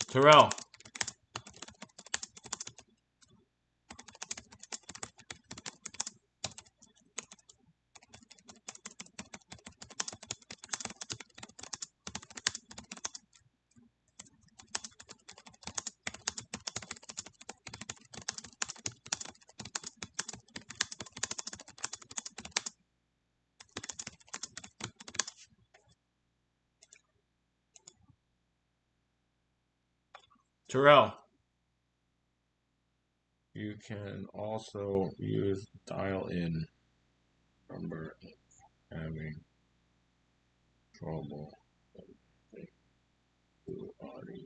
Tyrell. Tyrell. You can also use dial in number if having trouble with the audio.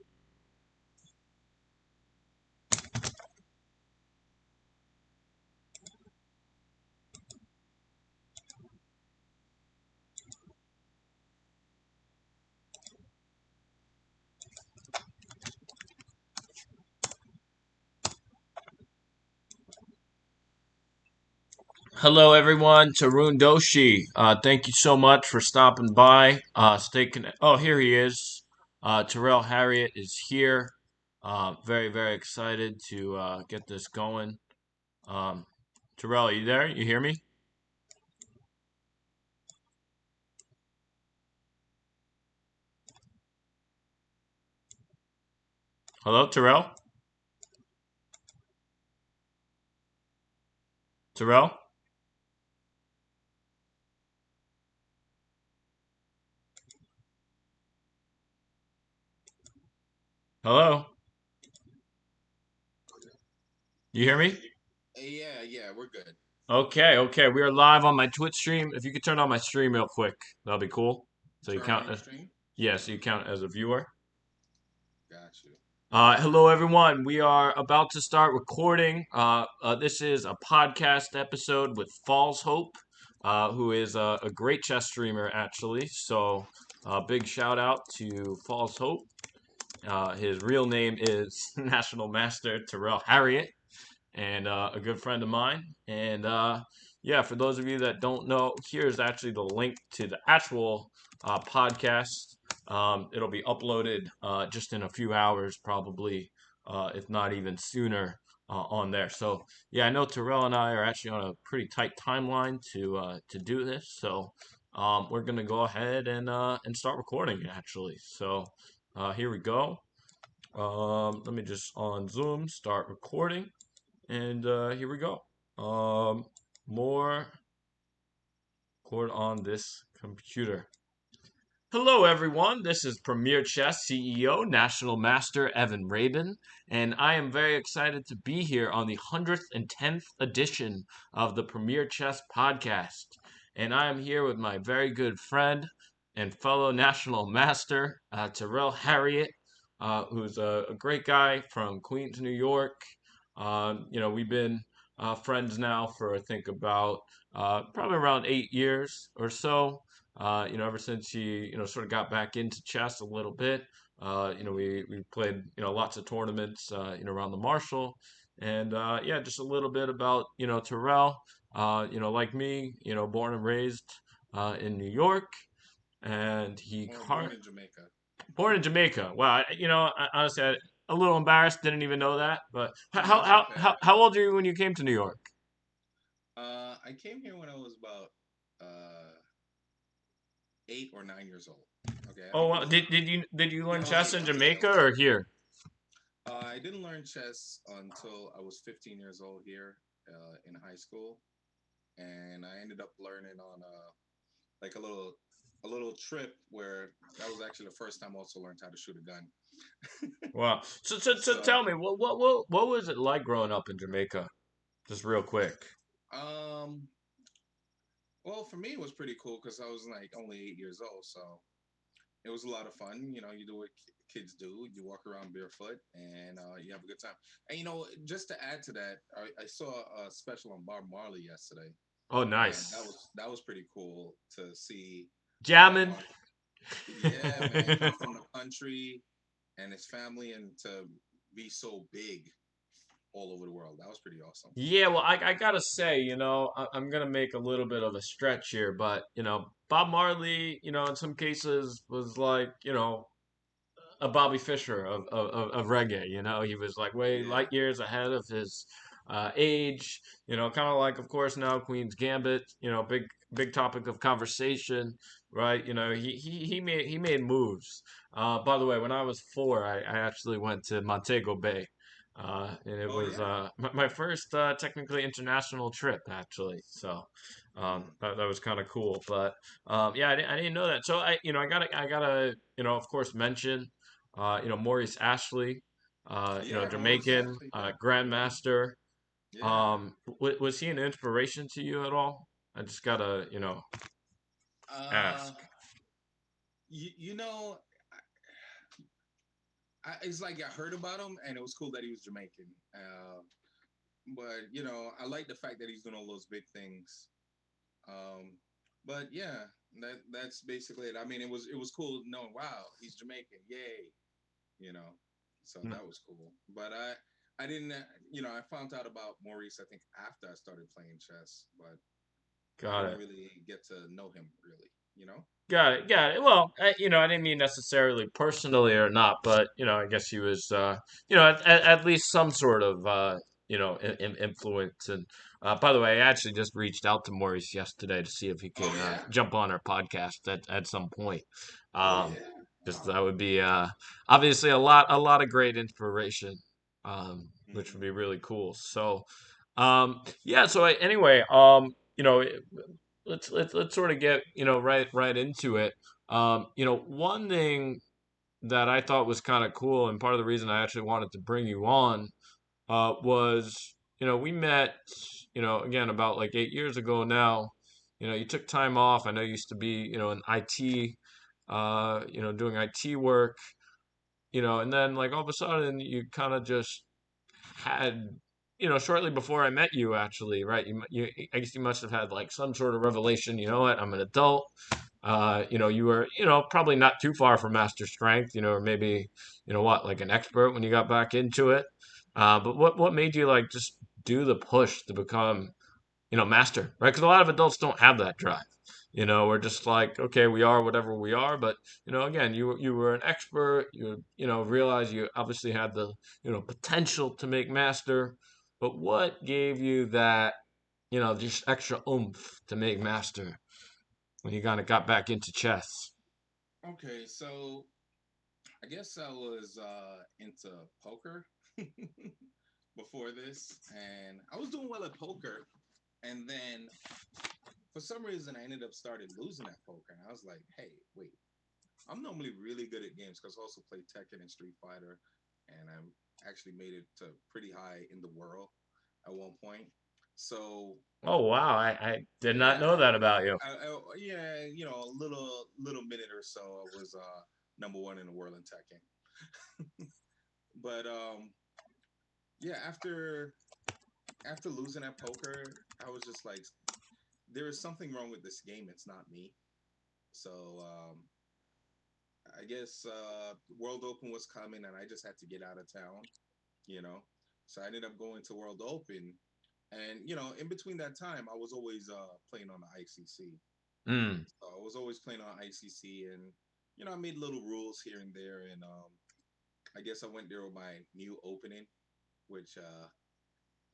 Hello, everyone. Tarun Doshi. Thank you so much for stopping by. Stay connected. Oh, here he is. Tyrell Harriott is here. Very, very excited to get this going. Um, Tyrell, are you there? You hear me? Hello, Tyrell? Tyrell? Hello? You hear me? Yeah, we're good. Okay, okay. We are live on my Twitch stream. If you could turn on my stream real quick, that'll be cool. So you Turn on count your as, stream. yeah, so you count as a viewer. Got you. Hello, everyone. We are about to start recording. This is a podcast episode with Falls Hope, who is a great chess streamer, actually. So, big shout out to Falls Hope. His real name is National Master Tyrell Harriott, and a good friend of mine. And yeah, for those of you that don't know, here's actually the link to the actual podcast. It'll be uploaded just in a few hours, probably, if not even sooner, on there. So yeah, I know Terrell and I are actually on a pretty tight timeline to do this. So we're gonna go ahead and start recording actually. So here we go. Let me just on Zoom start recording. And here we go. Um, more record on this computer. Hello, everyone. This is Premier Chess CEO, National Master Evan Rabin, and I am very excited to be here on the 110th edition of the Premier Chess Podcast. And I am here with my very good friend and fellow National Master, Tyrell Harriott, who's a great guy from Queens, New York. We've been friends now for, I think, about probably around 8 years or so. Ever since he, sort of got back into chess a little bit, we played, lots of tournaments, around the Marshall, and yeah, just a little bit about, Terrell, like me, born and raised in New York, and Born in Jamaica. born in Jamaica. Wow, honestly, a little embarrassed, didn't even know that. But No, it's okay. how old are you when you came to New York? I came here when I was about uh 8 or 9 years old. Okay, I Oh, think it wow. was Did you learn yeah, I was chess eight. in I was eight. I Jamaica was or eight. here? I didn't learn chess until I was 15 years old here in high school, and I ended up learning on like a little trip where that was actually the first time I also learned how to shoot a gun. Wow. So So tell me, what was it like growing up in Jamaica? Just real quick. um well, for me, it was pretty cool because I was like only 8 years old, so it was a lot of fun. You do what kids do. You walk around barefoot and you have a good time. And just to add to that, I saw a special on Bob Marley yesterday, Oh, and that nice. was that was pretty cool to see Bob Jamming. Marley. Yeah, man, come from the country and his family, and to be so big all over the world. That was pretty awesome. Yeah, well, I gotta say, I'm gonna make a little bit of a stretch here, but Bob Marley, in some cases was like, a Bobby Fischer of reggae. You know, he was like way Yeah. light years ahead of his age. You know, kind of like, of course, now Queen's Gambit. You know, big topic of conversation, right? You know, he made moves. By the way, when I was 4, I actually went to Montego Bay. And it Oh was yeah. my first technically international trip, actually. So Mm. that was kind of cool. But yeah, I didn't know that. So I gotta, of course, mention, Maurice Ashley, Yeah, Maurice Jamaican Ashley. Yeah. Yeah. Grandmaster. Yeah. Was he an inspiration to you at all? I just gotta, Uh, ask. you know, it's like I heard about him, and it was cool that he was Jamaican. But I like the fact that he's doing all those big things. Um, but yeah, that's basically it. I mean, it was cool knowing, wow, he's Jamaican, yay, you know. So Mm, that was cool. But I didn't, I found out about Maurice, I think, after I started playing chess, but I got didn't it. really get to know him really, you know. Got it. Got it. Well, I didn't mean necessarily personally or not, but I guess he was, at least some sort of, influence. And by the way, I actually just reached out to Maurice yesterday to see if he Oh could yeah. jump on our podcast at some point. Oh Um, yeah. just Wow. that would be obviously a lot of great inspiration, which would Hmm. be really cool. So, yeah. So anyway, let's sort of get right into it. One thing that I thought was kind of cool, and part of the reason I actually wanted to bring you on, was we met, again about like 8 years ago now. You took time off. I know you used to be in IT, doing IT work, and then like all of a sudden you kind of just had shortly before I met you, actually, right? I guess you must have had like some sort of revelation. You know what? I'm an adult. You were probably not too far from master strength. Or maybe what, like an expert when you got back into it. But what made you like just do the push to become master, right? Because a lot of adults don't have that drive. We're just like, okay, we are whatever we are. But again, you were an expert. You realize you obviously had the potential to make master. But what gave you that just extra oomph to make master when you kind of got back into chess? Okay, so I guess I was into poker before this, and I was doing well at poker, and then for some reason I ended up started losing at poker, and I was like, hey, wait, I'm normally really good at games because I also play Tekken and Street Fighter, and I actually made it to pretty high in the world at one point. So Oh wow, I did not yeah, know that about you. yeah, a little minute or so, I was number one in the world in Tekken. But yeah, after losing at poker, I was just like, there is something wrong with this game. It's not me. So I guess World Open was coming, and I just had to get out of town. You know, so I ended up going to World Open, and in between that time, I was always playing on the ICC. Mm. So I was always playing on ICC, and I made little rules here and there, and I guess I went there with my new opening, which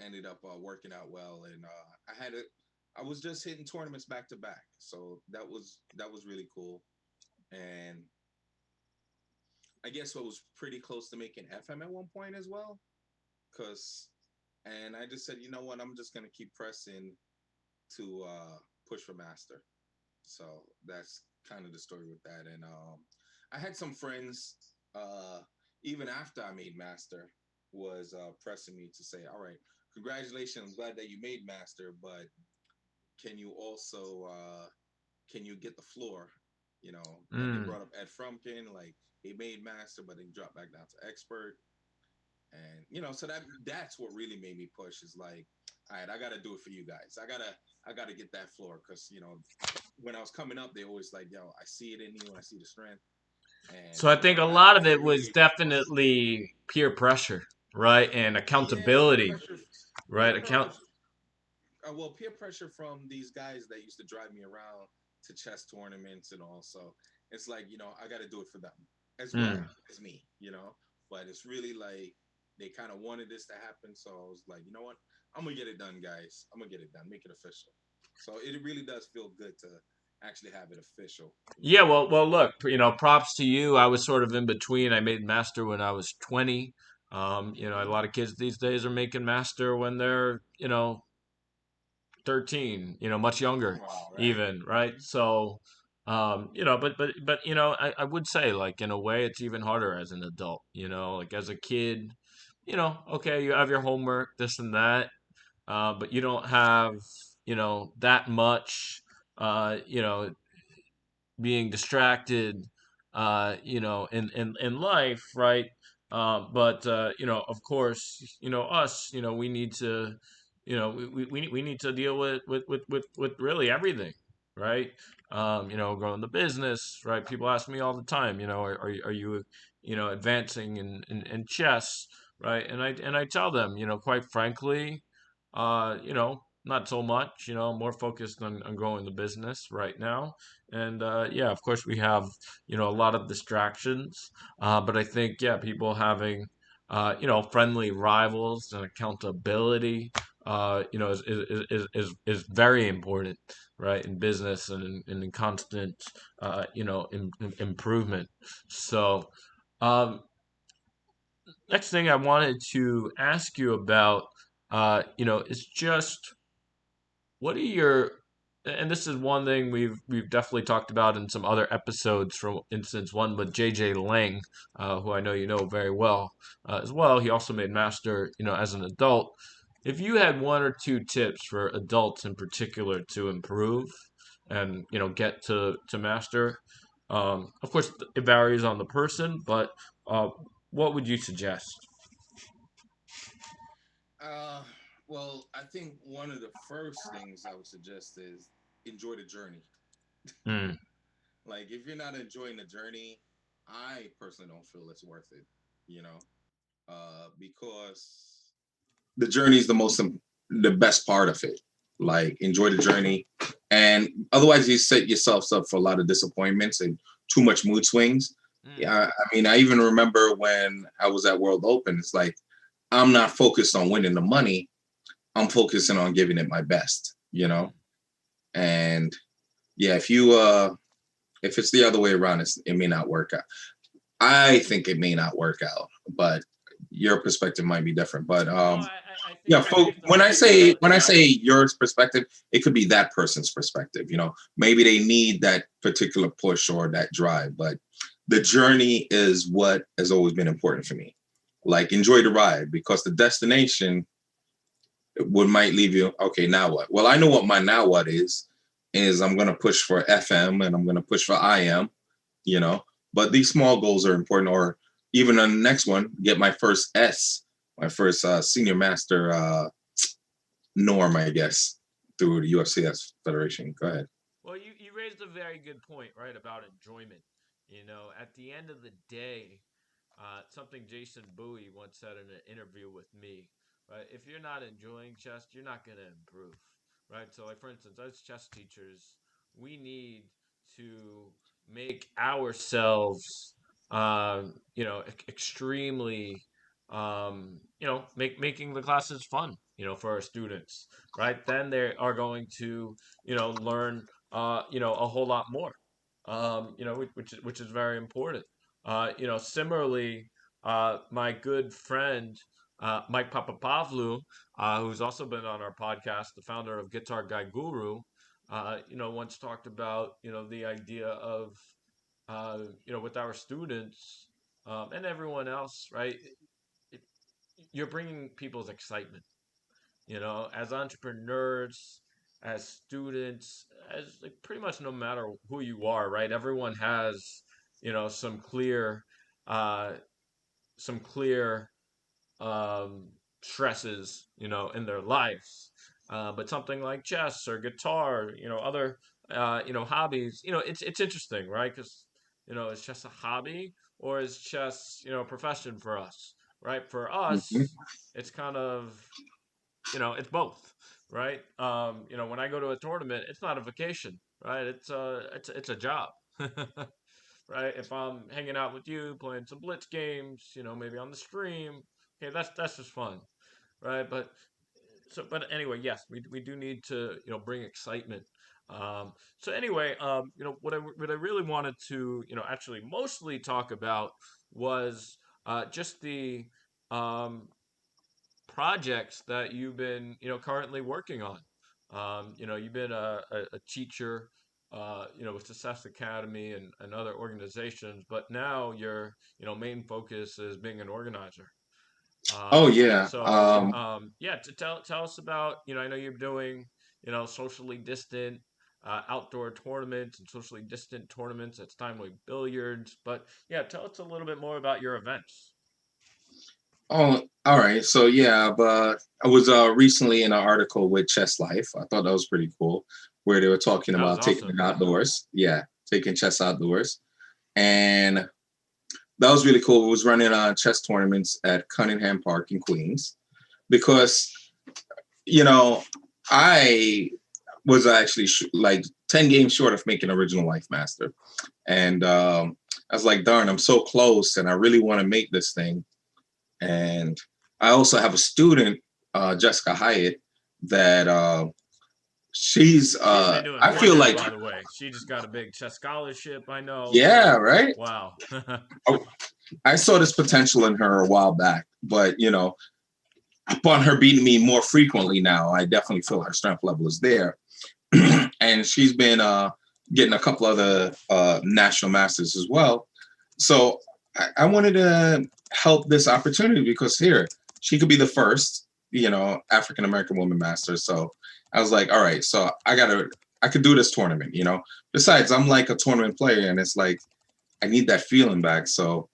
ended up working out well, and I had it. I was just hitting tournaments back to back, so that was really cool. And I guess I was pretty close to making FM at one point as well, cause and I just said, you know what, I'm just gonna keep pressing to push for master. So that's kind of the story with that. And I had some friends, uh, even after I made master, was pressing me to say, all right, congratulations, I'm glad that you made master, but can you also can you get the floor? And they Mm. brought up Ed Frumkin, like he made master, but then dropped back down to expert. And so that's what really made me push is like, all right, I gotta do it for you guys. I gotta get that floor because when I was coming up, they always like, yo, I see it in you, I see the strength. And So I think a that lot of that's it what really was made me push. definitely peer pressure, right? And Yeah, accountability, peer right? pressure. Well, peer pressure from these guys that used to drive me around to chess tournaments and all. So it's like, I got to do it for them. as well Mm. as me, you know. But it's really like they kind of wanted this to happen, so I was like, you know what, I'm gonna get it done, guys. I'm gonna get it done, make it official. So it really does feel good to actually have it official, you Yeah, know. well, look, props to you. I was sort of in between. I made master when I was 20. A Hmm. lot of kids these days are making master when they're, 13, much younger All right. even, right? So, but I would say like in a way it's even harder as an adult, like as a kid, okay, you have your homework, this and that, but you don't have, that much, you know, being distracted, in life, right? But of course, us, we need to, we need to deal with really everything, right? Growing the business, right? People ask me all the time, are you, advancing in chess, right? And I tell them, quite frankly, not so much, more focused on growing the business right now. And yeah, of course, we have a lot of distractions, but I think yeah, people having friendly rivals and accountability, is very important, right, in business and in constant improvement. So, um, next thing I wanted to ask you about, is just what are your, and this is one thing we've definitely talked about in some other episodes. For instance, one with JJ Lang, who I know you know very well, as well. He also made master, as an adult. If you had one or two tips for adults in particular to improve and get to master, of course it varies on the person, but uh, what would you suggest? Uh, well, I think one of the first things I would suggest is enjoy the journey. Mm, Like, if you're not enjoying the journey, I personally don't feel it's worth it, you know, because the journey is the best part of it. Like, enjoy the journey, and otherwise, you set yourselves up for a lot of disappointments and too much mood swings. mm, Yeah, I mean, I even remember when I was at World Open. It's like I'm not focused on winning the money. I'm focusing on giving it my best, you mm. know. And yeah, if it's the other way around, it may not work out. I think it may not work out, but your perspective might be different. But No, I think yeah, you raised a when I very good say point. your perspective, it could be that person's perspective. You know, maybe they need that particular push or that drive, but the journey is what has always been important for me. Like, enjoy the ride, because the destination would might leave you. Okay, now what? Well, I know what my now what is I'm going to push for FM and I'm going to push for IM, you know. But these small goals are important. Or even on the next one, get my first S, my first senior master norm, I guess, through the UFCS Federation. Go ahead. Well, you raised a very good point, right, about enjoyment. At the end of the day, something Jason Bowie once said in an interview with me, right? If you're not enjoying chess, you're not going to improve, right? So, like for instance, as chess teachers, we need to make ourselves, extremely, making the classes fun, for our students, right? Then they are going to, learn, a whole lot more, which is very important. Similarly, my good friend Mike Papapavlu, who's also been on our podcast, the founder of Guitar Guy Guru, once talked about the idea of with our students, and everyone else, right? It, you're bringing people's excitement, as entrepreneurs, as students, as like pretty much no matter who you are, right? Everyone has, some clear, uh, some clear stresses, in their lives. But something like chess or guitar, other, hobbies, it's interesting, right? Because, it's just a hobby or it's just, a profession for us, right? For Mhm. us, it's kind of, it's both, right? When I go to a tournament, it's not a vacation, right? It's a job. right? If I'm hanging out with you, playing some blitz games, maybe on the stream, okay, that's just fun, right? But anyway, yes, we do need to bring excitement. So anyway, what I really wanted to actually mostly talk about was just the um, projects that you've been currently working on. You've been a teacher, with Success Academy and other organizations, but now your main focus is being an organizer. Oh yeah. Yeah, to tell us about, I know you're doing, socially distant outdoor tournaments and socially distant tournaments at Steinway Billiards. But yeah, tell us a little bit more about your events. Oh, all right. So yeah, but I was recently in an article with Chess Life. I thought that was pretty cool, where they were talking That was about taking awesome. it outdoors. Yeah, taking chess outdoors, and that was really cool. It was running on chess tournaments at Cunningham Park in Queens because you know I was actually like 10 games short of making original life master, and I was like, darn, I'm so close, and I really want to make this thing. And I also have a student, Jessica Hyatt, that she's She's been doing I feel wonders, like, by the way. She just got a big chess scholarship, I know. yeah, So, right. wow. I, I saw this potential in her a while back, but upon her beating me more frequently now, I definitely feel her strength level is there. And she's been getting a couple other national masters as well. So I wanted to help this opportunity because here she could be the first, African American woman master. So I was like, all right, so I could do this tournament. Besides, I'm like a tournament player, and it's like I need that feeling back. So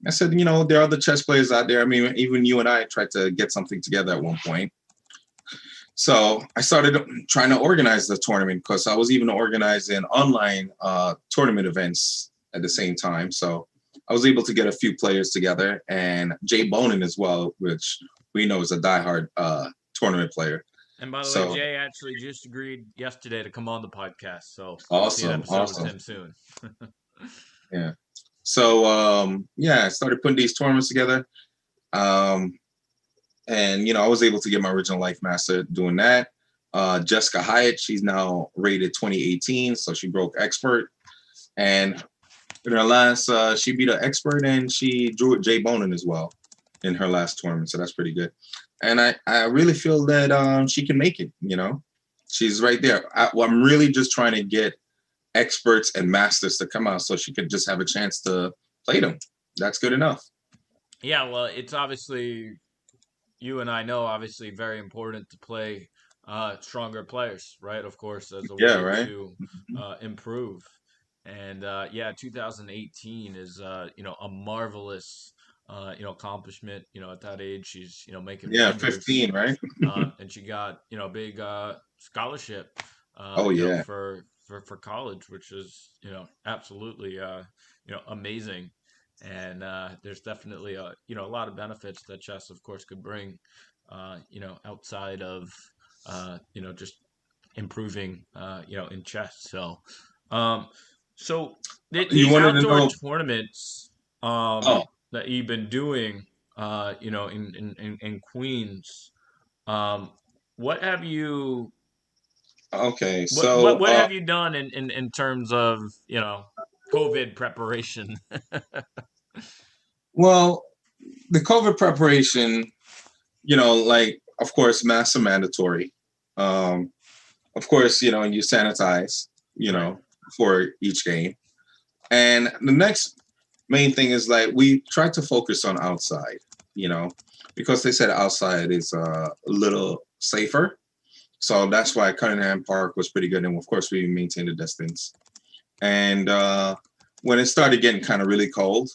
I said, there are other chess players out there. I mean, even you and I tried to get something together at one point. So I started trying to organize the tournament because I was even organizing online tournament events at the same time. So I was able to get a few players together and Jay Bonin as well, which we know is a diehard tournament player. And by the way, So Jay actually just agreed yesterday to come on the podcast. So you'll see an awesome, episode with awesome. him soon. Yeah. So yeah, I started putting these tournaments together. Um, and I was able to get my original life master doing that. Jessica Hyatt, she's now rated 2018, so she broke expert. And in her last, she beat an expert and she drew at Jay Bonin as well in her last tournament. So that's pretty good. And I really feel that she can make it. She's right there. I'm really just trying to get experts and masters to come out so she could just have a chance to play them. That's good enough. Yeah, well, it's obviously, you and I know, obviously very important to play stronger players, right? Of course, as a Yeah, way right. to improve. And yeah, 2018 is a marvelous accomplishment. At that age, she's making Yeah, wonders, 15, right? and she got a big scholarship, Oh yeah. for college, which is absolutely amazing. And there's definitely a lot of benefits that chess, of course, could bring, outside of just improving, in chess. Um, so You these wanted to outdoor know? tournaments Oh, that you've been doing, in Queens, um, what have you okay. what So, what what have you done in terms of COVID preparation? well, the COVID preparation, like, of course, masks are mandatory. Um, of course, you sanitize, Right. for each game. And the next main thing is like we try to focus on outside, you know, because they said outside is a little safer. So that's why Cunningham Park was pretty good. And of course, we maintained the distance. And when it started getting kind of really cold,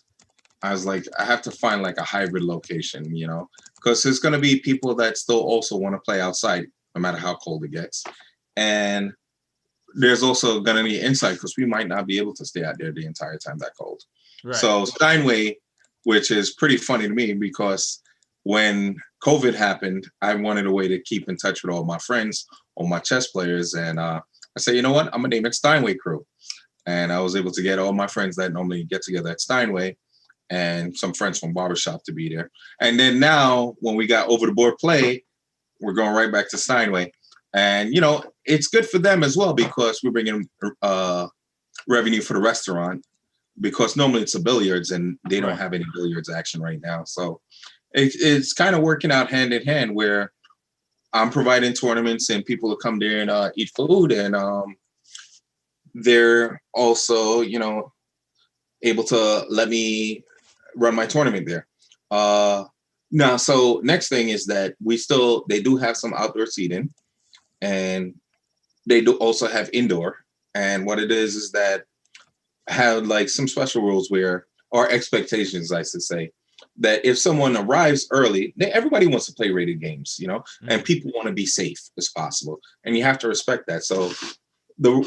I was like, I have to find like a hybrid location, because there's going to be people that still also want to play outside, no matter how cold it gets. And there's also going to be inside because we might not be able to stay out there the entire time that cold. Right. So Steinway, which is pretty funny to me because when COVID happened, I wanted a way to keep in touch with all my friends, all my chess players. And I said, you know what? I'm going to name it Steinway Crew. and I was able to get all my friends that normally get together at Steinway and some friends from barbershop to be there. And then now, when we got over the board play, we're going right back to Steinway. And, it's good for them as well because we're bringing revenue for the restaurant because normally it's a billiards and they don't Right. have any billiards action right now. So it's kind of working out hand in hand where I'm providing tournaments and people will come there and eat food. And they're also, able to let me run my tournament there. Uh, Now, so next thing is that they do have some outdoor seating and they do also have indoor. And what it is that have like some special rules where, or expectations, I should say, that if someone arrives early, everybody wants to play rated games, and Mm. people want to be safe as possible. And you have to respect that. So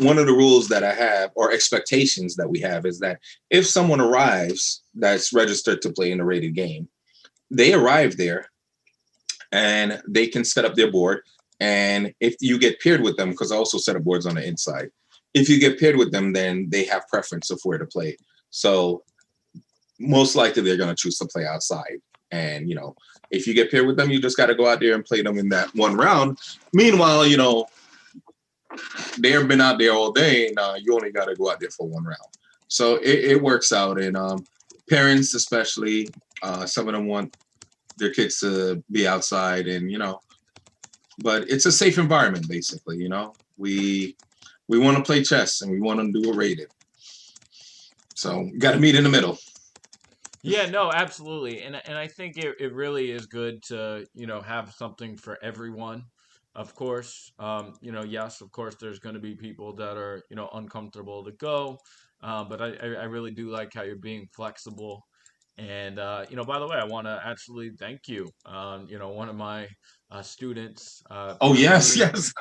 one of the rules that I have or expectations that we have is that if someone arrives that's registered to play in a rated game, they arrive there and they can set up their board. And if you get paired with them, because I also set up boards on the inside, if you get paired with them, then they have preference of where to play. So most likely they're going to choose to play outside. And, if you get paired with them, you just got to go out there and play them in that one round. Meanwhile, they've been out there all day and you only got to go out there for one round. So it works out. And parents, especially, some of them want their kids to be outside and, but it's a safe environment, basically, we want to play chess and we want to do a rated. So got to meet in the middle. Yeah, no, absolutely. And I think it really is good to, have something for everyone. Of course, yes, of course, there's going to be people that are, uncomfortable to go. But I really do like how you're being flexible. And, by the way, I want to actually thank you. One of my students, Oh, yes, Peony, yes.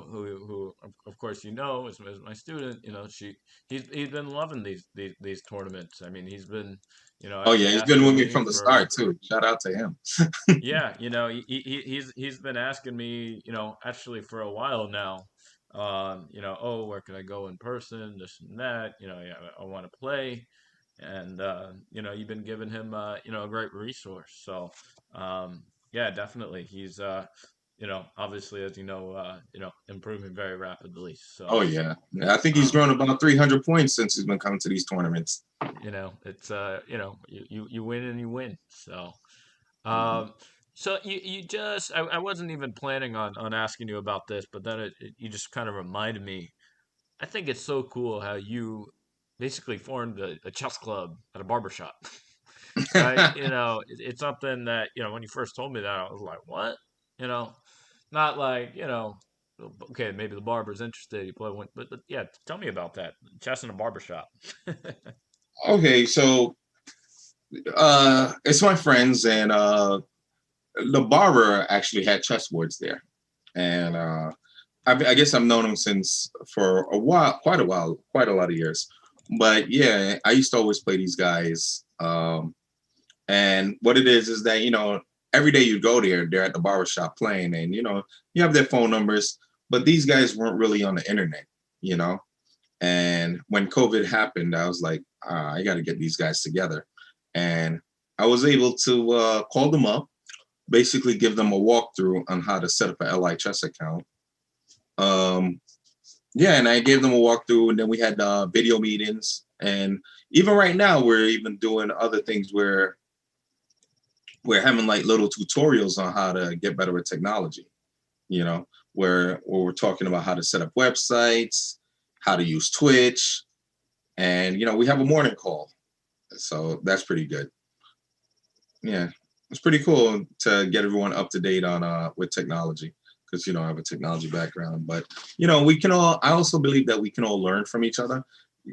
who of course is my student. He's been loving these tournaments. I mean, he's been Oh, yeah. actually He's been with asking me me from the for start, too. Shout out to him. yeah, he's been asking me, actually for a while now. Oh, where can I go in person? This and that. Yeah, I want to play, and you've been giving him, a great resource. So, yeah, definitely, he's obviously, as improving very rapidly. Oh, So, yeah. I think he's um, grown about 300 points since he's been coming to these tournaments. it's you win and you win. So. Mhm. Um, so you just I wasn't even planning on asking you about this, but then you just kind of reminded me. I think it's so cool how you basically formed a chess club at a barber shop, right? It's something that when you first told me that I was like, what? You know, not like okay, maybe the barber's interested. You play one, but yeah, tell me about that chess in a barber shop. Okay, so it's my friends, and the barber actually had chessboards there. And I guess I've known him since for a while, quite a lot of years. But yeah, I used to always play these guys. And what it is that, every day you go there, they're at the barbershop playing and, you have their phone numbers, but these guys weren't really on the internet, you know? And when COVID happened, I was like, I got to get these guys together. And I was able to call them up, basically give them a walkthrough on how to set up an LI account. Um, yeah, and I gave them a walkthrough, and then we had video meetings. And even right now, we're even doing other things where we're having like little tutorials on how to get better with technology. Where we're talking about how to set up websites, how to use Twitch, and we have a morning call, so that's pretty good. Yeah, it's pretty cool to get everyone up to date on with technology because I have a technology background, but we can all. I also believe that we can all learn from each other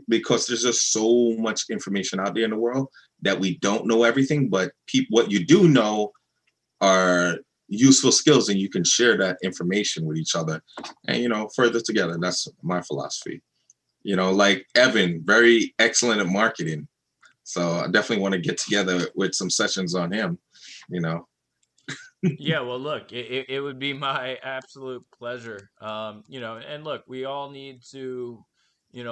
because there's just so much information out there in the world that we don't know everything, but what you do know are useful skills, and you can share that information with each other and further together. That's my philosophy. Like Evan, very excellent at marketing, so I definitely want to get together with some sessions on him. You know. Yeah, well, look, it would be my absolute pleasure. And look, we all need to,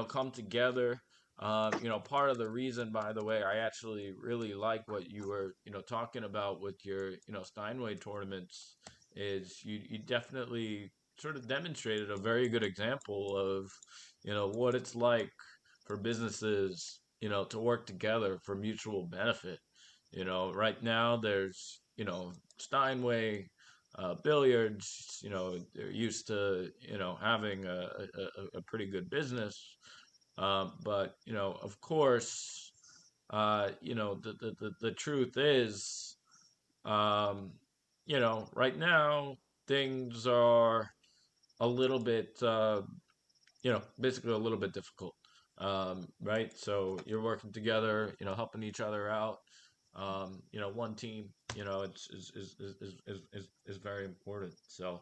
come together. Part of the reason, by the way, I actually really like what you were, talking about with your, Steinway tournaments is you definitely sort of demonstrated a very good example of, what it's like for businesses, to work together for mutual benefit. Right now there's, Steinway billiards, they're used to, having a pretty good business. But, of course, the truth is, um, right now things are a little bit, basically a little bit difficult. Right? So you're working together, helping each other out. One team, is very important. So,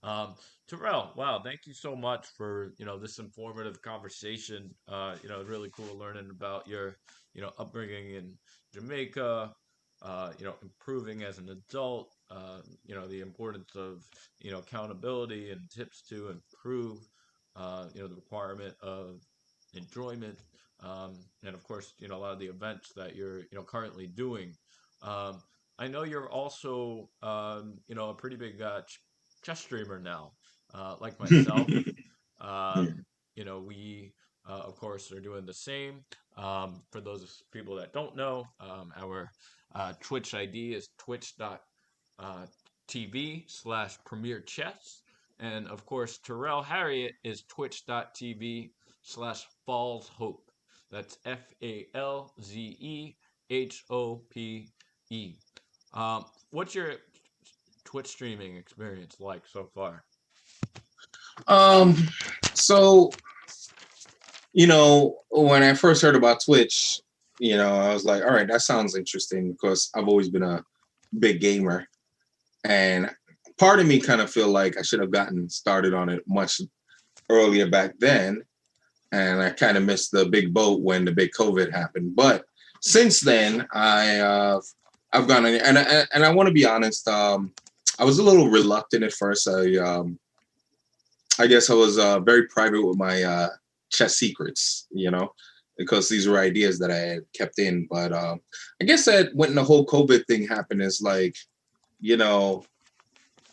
um, Terrell, wow, thank you so much for, this informative conversation. Really cool learning about your, upbringing in Jamaica, improving as an adult, the importance of, accountability and tips to improve, the requirement of enjoyment, and of course, a lot of the events that you're, currently doing. Um, I know you're also, a pretty big chess streamer now, like myself. Yeah. We, of course, are doing the same. For those people that don't know, our Twitch ID is twitch.tv/Premier Chess. And of course, Tyrell Harriott is twitch.tv/Falls Hope. That's FALZEHOPE. What's your Twitch streaming experience like so far? Um, so when I first heard about Twitch, I was like, all right, that sounds interesting because I've always been a big gamer, and part of me kind of feel like I should have gotten started on it much earlier back then, and I kind of missed the big boat when the big COVID happened. But since then, I've gone on, and I want to be honest. I was a little reluctant at first. I guess I was very private with my chess secrets, because these were ideas that I had kept in. But I guess that when the whole COVID thing happened, is like, you know,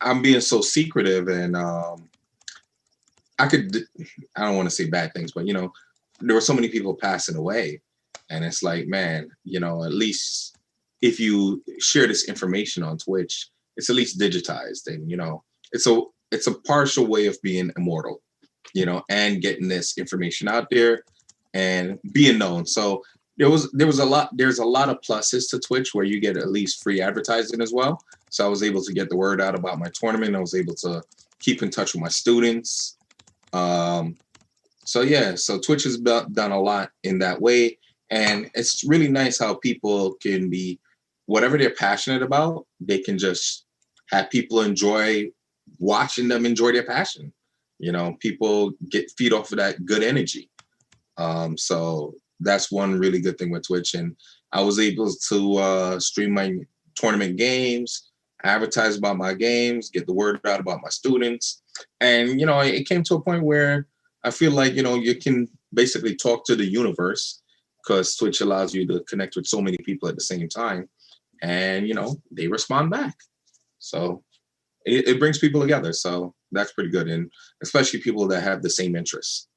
I'm being so secretive, and I could, I don't want to say bad things, but there were so many people passing away, and it's like, man, at least if you share this information on Twitch, it's at least digitized, and it's a partial way of being immortal, and getting this information out there and being known. So there's a lot of pluses to Twitch where you get at least free advertising as well. So I was able to get the word out about my tournament. I was able to keep in touch with my students. Um, so yeah, so Twitch has done a lot in that way, and it's really nice how people can be whatever they're passionate about. They can just have people enjoy watching them enjoy their passion. People get feed off of that good energy. So that's one really good thing with Twitch, and I was able to stream my tournament games, advertise about my games, get the word out about my students, and it came to a point where I feel like you can basically talk to the universe because Twitch allows you to connect with so many people at the same time, and they respond back. So it brings people together. So that's pretty good, and especially people that have the same interests.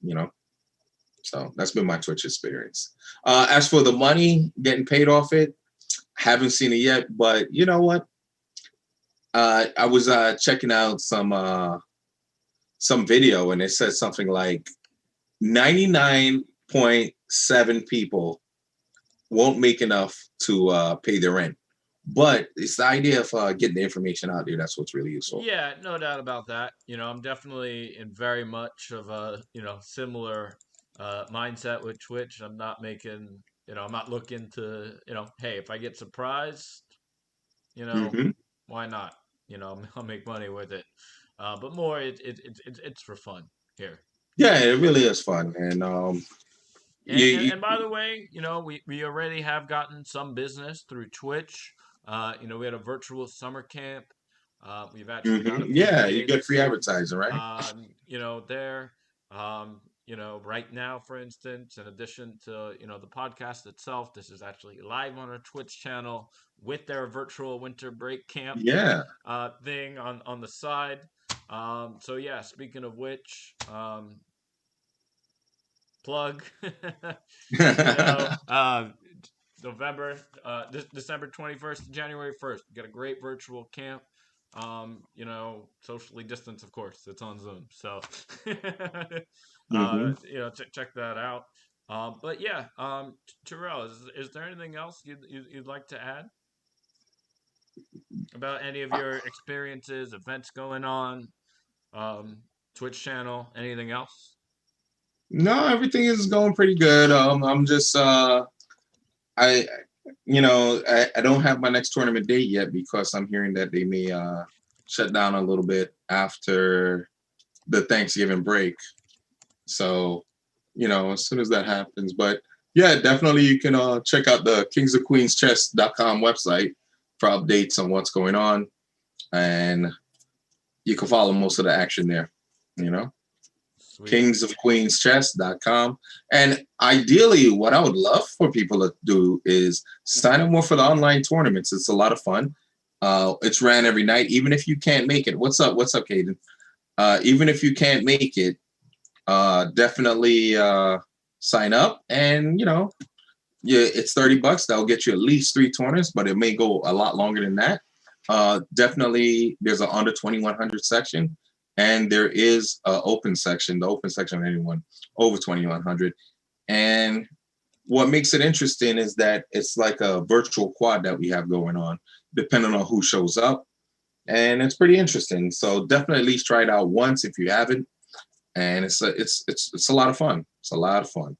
So that's been my Twitch experience. As for the money getting paid off it, haven't seen it yet, but you know what? I was checking out some video, and it said something like 99.7 people won't make enough to pay their rent. But it's the idea of getting the information out there that's what's really useful. Yeah, no doubt about that. I'm definitely in very much of a, similar mindset with Twitch. I'm not looking to, hey, if I get surprised, you know, Hmm. why not? I'll make money with it. But more, it's for fun here. Yeah, it really is fun, and And by the way, we already have gotten some business through Twitch. We had a virtual summer camp. We've actually got a few yeah, you get free kids, advertising, right? there. right now, for instance, in addition to, the podcast itself, this is actually live on our Twitch channel with their virtual winter break camp Yeah. thing on the side. So yeah, speaking of which, plug, you know, November, December 21st to January 1st. We got a great virtual camp. Socially distanced, of course. It's on Zoom, so hmm check that out. But yeah, Tyrell, is there anything else you'd like to add about any of your experiences, events going on, um, Twitch channel, anything else? No, everything is going pretty good. I'm just I I don't have my next tournament date yet because I'm hearing that they may shut down a little bit after the Thanksgiving break. So, as soon as that happens, but yeah, definitely you can check out the kingsofqueenschess.com website for updates on what's going on, and you can follow most of the action there. You know. Sweet. kingsofqueenschess.com. And ideally, what I would love for people to do is sign up more for the online tournaments. It's a lot of fun. It's ran every night, even if you can't make it. What's up? What's up, Caden? Even if you can't make it, definitely sign up. And yeah, it's $30. That'll get you at least 3 tournaments, but it may go a lot longer than that. Definitely, there's an under 2100 section, and there is an open section. The open section, anyone over 2100. And what makes it interesting is that it's like a virtual quad that we have going on, depending on who shows up, and it's pretty interesting. So definitely at least try it out once if you haven't, and it's a lot of fun. It's a lot of fun.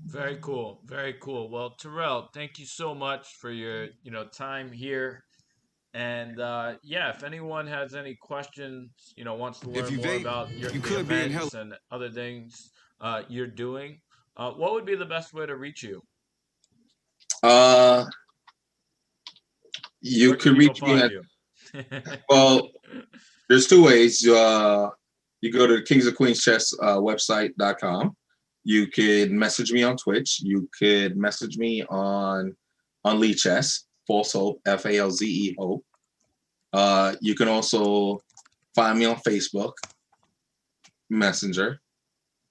Very cool. Very cool. Well, Terrell, thank you so much for your, time here. And yeah, if anyone has any questions, wants to If learn you more vape, about you the could be in hell. events and other things you're doing, what would be the best way to reach you? Uh, you Where can could people reach me find at you? well. There's two ways. You go to Kings of Queens Chess website.com. You could message me on Twitch. You could message me on Lee Chess, False Hope, FALZE Hope. You can also find me on Facebook Messenger.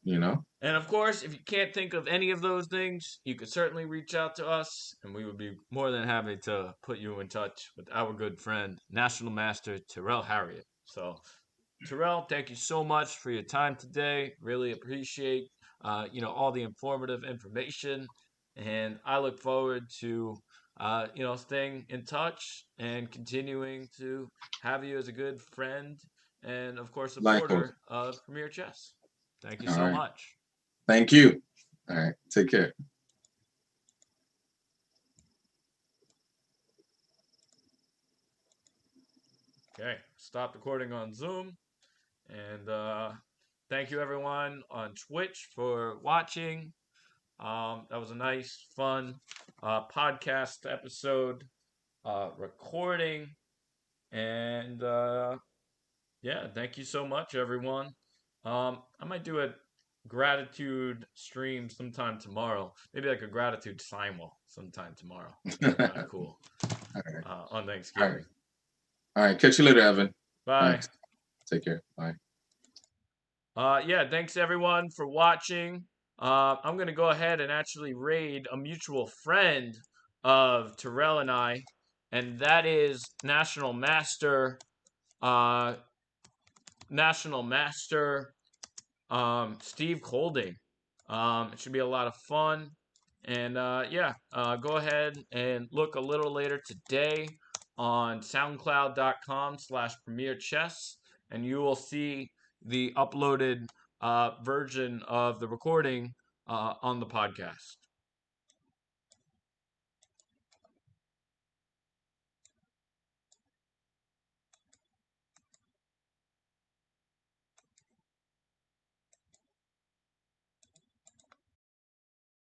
You know, And of course, if you can't think of any of those things, you could certainly reach out to us, and we would be more than happy to put you in touch with our good friend, National Master Tyrell Harriott. So, Tyrell, thank you so much for your time today. Really appreciate, all the informative information, and I look forward to, staying in touch and continuing to have you as a good friend and, of course, likewise. supporter of Premier Chess. Thank you All so right. much. Thank you. All right. Take care. Okay, stop recording on Zoom. And thank you, everyone on Twitch, for watching. That was a nice, fun podcast episode recording. And yeah, thank you so much, everyone. I might do a gratitude stream sometime tomorrow. Maybe like a gratitude sign wall sometime tomorrow. That'd be kind of cool All right. on All right. Thanksgiving. All right. Catch you later, Evan. Bye. Thanks. Take care. Bye. Yeah, thanks everyone for watching. I'm gonna go ahead and actually raid a mutual friend of Terrell and I, and that is uh, National Master Steve Colding. It should be a lot of fun. And yeah, go ahead and look a little later today on soundcloud.com/Premier Chess, and you will see the uploaded version of the recording on the podcast.